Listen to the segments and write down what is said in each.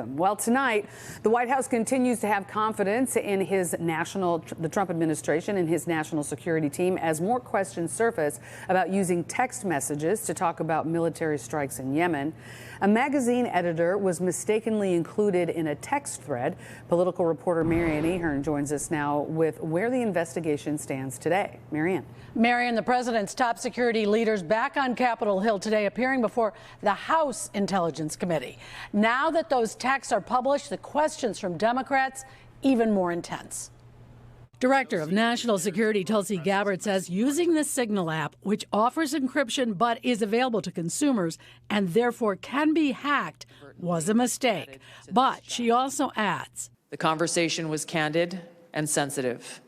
Well, tonight, the White House continues to have confidence in the Trump administration and his national security team as more questions surface about using text messages to talk about military strikes in Yemen. A magazine editor was mistakenly included in a text thread. Political reporter Marianne Ahern joins us now with where the investigation stands today. Marianne. Marianne, the president's top security leaders back on Capitol Hill today, appearing before the House Intelligence Committee. Now that those texts are published, the questions from Democrats even more intense. Director of National Security Tulsi Gabbard says using the Signal app, which offers encryption but is available to consumers and therefore can be hacked, was a mistake. But she also adds, the conversation was candid and sensitive.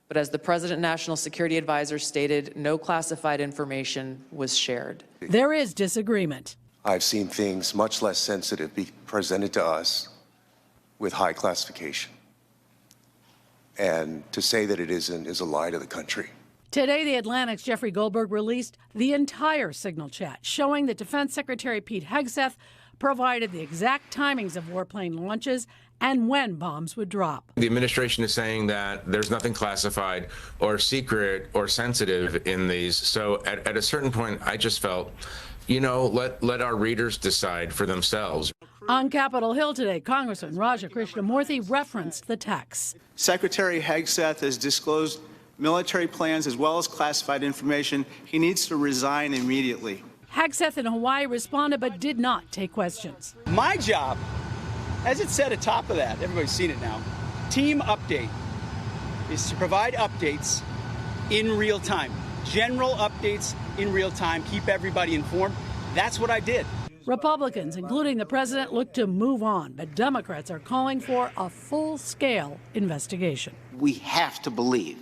But as the President National Security Advisor stated, no classified information was shared. There is disagreement. I've seen things much less sensitive be presented to us with high classification. And to say that it isn't is a lie to the country. Today, The Atlantic's Jeffrey Goldberg released the entire Signal chat, showing that Defense Secretary Pete Hegseth provided the exact timings of warplane launches and when bombs would drop. The administration is saying that there's nothing classified or secret or sensitive in these. So at a certain point, I just felt, let our readers decide for themselves. On Capitol Hill today, Congressman Raja Krishnamurthy referenced the texts. Secretary Hegseth has disclosed military plans as well as classified information. He needs to resign immediately. Hegseth in Hawaii responded but did not take questions. My job, as it said atop of that, everybody's seen it now, team update, is to provide updates in real time. General updates in real time, keep everybody informed. That's what I did. Republicans, including the president, look to move on, but Democrats are calling for a full-scale investigation. We have to believe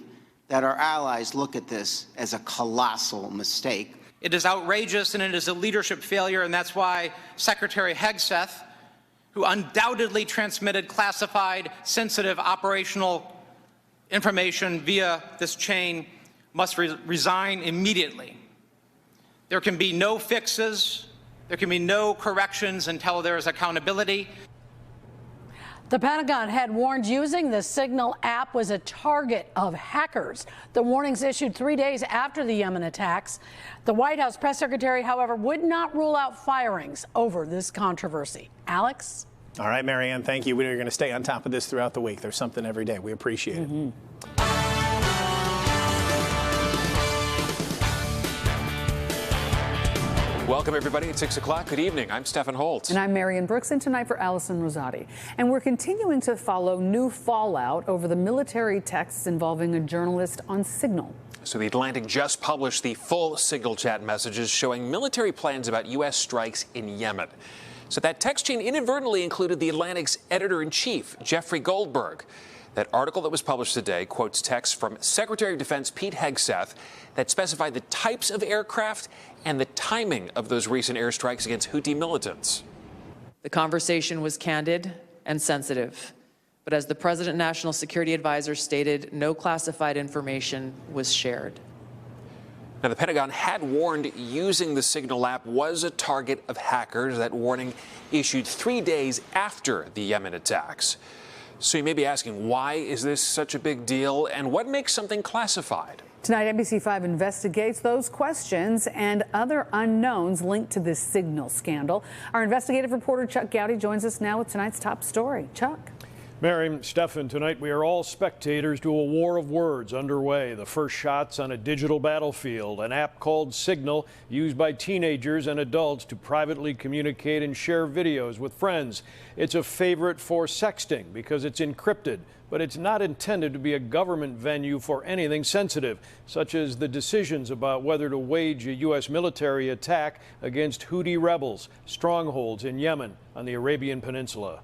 that our allies look at this as a colossal mistake. It is outrageous and it is a leadership failure, and that's why Secretary Hegseth, who undoubtedly transmitted classified, sensitive operational information via this chain, must resign immediately. There can be no fixes. There can be no corrections until there is accountability. The Pentagon had warned using the Signal app was a target of hackers. The warnings issued 3 days after the Yemen attacks. The White House press secretary, however, would not rule out firings over this controversy. Alex? All right, Marianne, thank you. We're going to stay on top of this throughout the week. There's something every day. We appreciate it. Welcome, everybody, at 6 o'clock. Good evening. I'm Stephen Holt. And I'm Marian Brooks, and tonight for Allison Rosati. And we're continuing to follow new fallout over the military texts involving a journalist on Signal. So the Atlantic just published the full Signal chat messages showing military plans about U.S. strikes in Yemen. So that text chain inadvertently included the Atlantic's editor-in-chief, Jeffrey Goldberg. That article that was published today quotes texts from Secretary of Defense Pete Hegseth that specify the types of aircraft and the timing of those recent airstrikes against Houthi militants. The conversation was candid and sensitive. But as the President National Security Advisor stated, no classified information was shared. Now, the Pentagon had warned using the Signal app was a target of hackers. That warning issued 3 days after the Yemen attacks. So you may be asking, why is this such a big deal, and what makes something classified? Tonight, NBC5 investigates those questions and other unknowns linked to this Signal scandal. Our investigative reporter Chuck Gowdy joins us now with tonight's top story. Chuck? Mary, Stephen, tonight we are all spectators to a war of words underway. The first shots on a digital battlefield, an app called Signal used by teenagers and adults to privately communicate and share videos with friends. It's a favorite for sexting because it's encrypted, but it's not intended to be a government venue for anything sensitive, such as the decisions about whether to wage a U.S. military attack against Houthi rebels, strongholds in Yemen on the Arabian Peninsula.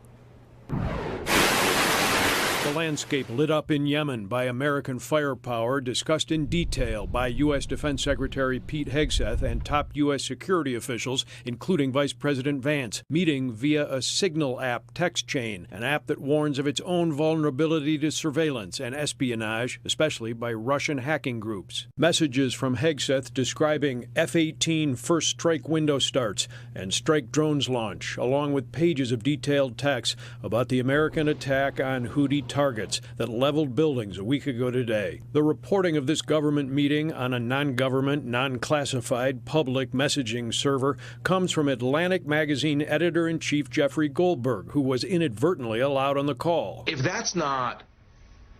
The landscape lit up in Yemen by American firepower, discussed in detail by U.S. Defense Secretary Pete Hegseth and top U.S. security officials, including Vice President Vance, meeting via a Signal app text chain, an app that warns of its own vulnerability to surveillance and espionage, especially by Russian hacking groups. Messages from Hegseth describing F-18 first strike window starts and strike drones launch, along with pages of detailed text about the American attack on Houthi targets that leveled buildings a week ago today. The reporting of this government meeting on a non-government, non-classified public messaging server comes from Atlantic Magazine editor-in-chief Jeffrey Goldberg, who was inadvertently allowed on the call. If that's not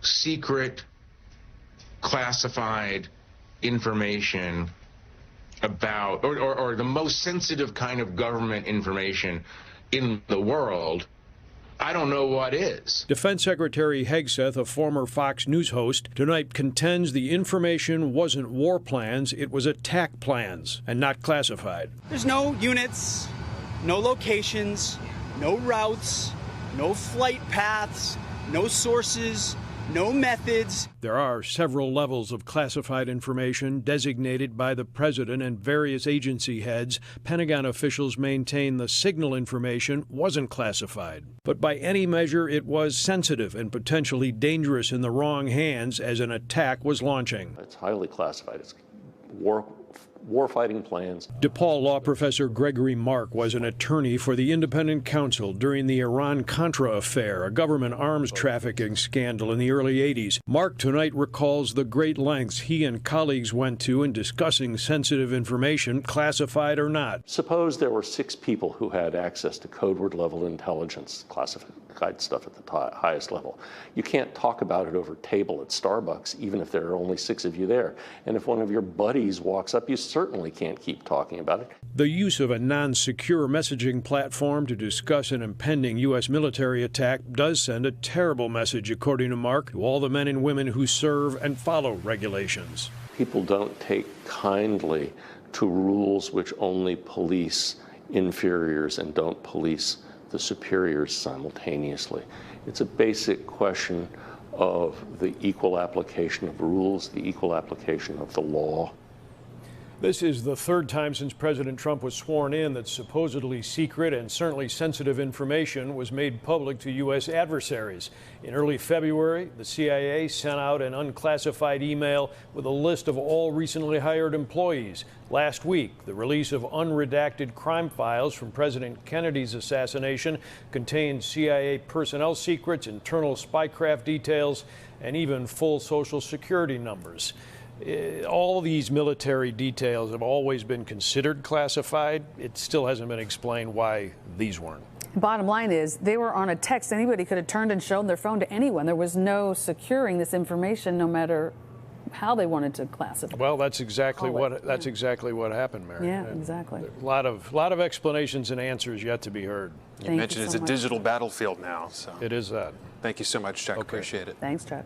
secret, classified information about, or the most sensitive kind of government information in the world, I don't know what is. Defense Secretary Hegseth, a former Fox News host, tonight contends the information wasn't war plans, it was attack plans, and not classified. There's no units, no locations, no routes, no flight paths, no sources, no methods. There are several levels of classified information designated by the president and various agency heads. Pentagon officials maintain the Signal information wasn't classified. But by any measure, it was sensitive and potentially dangerous in the wrong hands as an attack was launching. It's highly classified. It's war-fighting plans. DePaul law professor Gregory Mark was an attorney for the Independent Counsel during the Iran-Contra affair, a government arms trafficking scandal in the early 80s. Mark tonight recalls the great lengths he and colleagues went to in discussing sensitive information, classified or not. Suppose there were 6 people who had access to code word level intelligence, classified stuff at the highest level. You can't talk about it over table at Starbucks, even if there are only 6 of you there. And if one of your buddies walks up, you certainly can't keep talking about it. The use of a non-secure messaging platform to discuss an impending U.S. military attack does send a terrible message, according to Mark, to all the men and women who serve and follow regulations. People don't take kindly to rules which only police inferiors and don't police the superiors simultaneously. It's a basic question of the equal application of rules, the equal application of the law. This is the 3rd time since President Trump was sworn in that supposedly secret and certainly sensitive information was made public to U.S. adversaries. In early February, the CIA sent out an unclassified email with a list of all recently hired employees. Last week, the release of unredacted crime files from President Kennedy's assassination contained CIA personnel secrets, internal spycraft details, and even full Social Security numbers. All these military details have always been considered classified. It still hasn't been explained why these weren't. Bottom line is, they were on a text. Anybody could have turned and shown their phone to anyone. There was no securing this information, no matter how they wanted to classify. Well, that's exactly what happened, Mary. Yeah, exactly. A lot of explanations and answers yet to be heard. You mentioned it's a digital battlefield now. So it is that. Thank you so much, Chuck. Okay. Appreciate it. Thanks, Chuck.